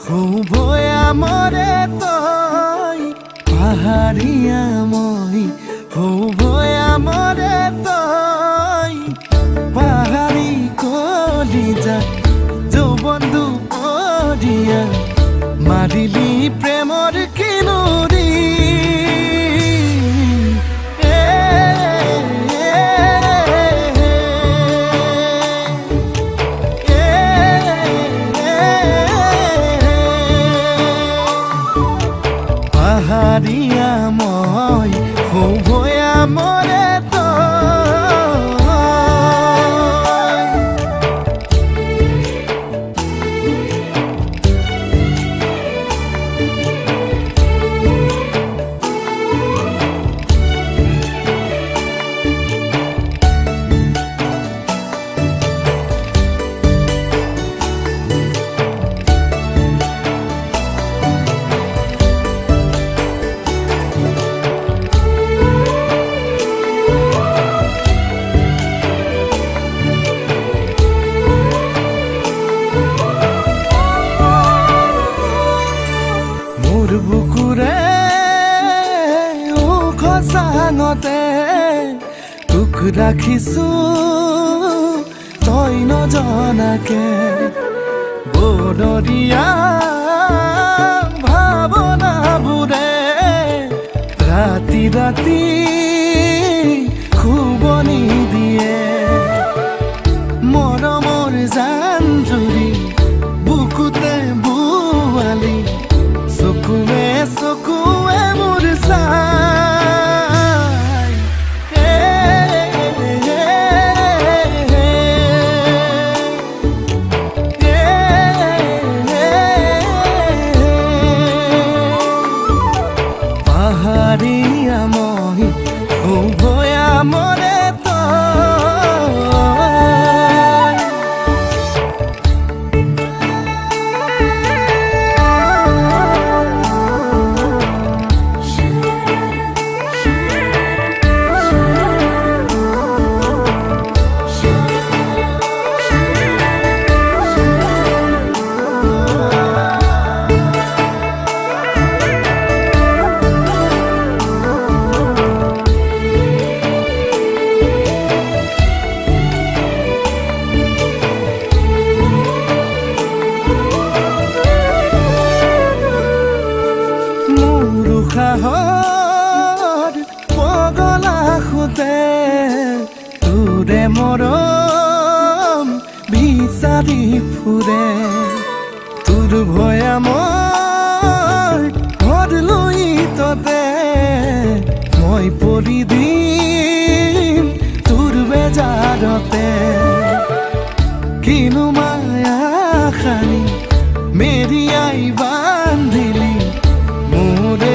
ভৈয়ামৰে তই পাহাৰীয়া মই ভৈয়ামৰে তই পাহাৰী কলিজা যৌৱনটো পৰিয়া মাৰিলি প্ৰেমৰ কিনুৰি পাহাৰীয়া মই ভৈয়ামৰে বুকুৰে খচাঙতে তোক ৰাখিছো তই নজনাকে বনৰীয়া ভাৱনাবোৰে ৰাতি ৰাতি শুবনি দিয়ে মৰমৰ জান-জুৰি বুকুতে বোৱালি চকুৱে চকুৱে মোৰ চাই পাহাৰীয়া মই ভৈয়ামৰে উশাহত পগলা খুতে তোৰে মৰম বিচাৰি ফুৰে তোৰ ভৈয়ামৰ ঘৰ লৈ ততে মই পৰি দিম তোৰ বেজাৰতে কিনো মায়া খানি মেৰিয়াই বান্ধিলি মোৰে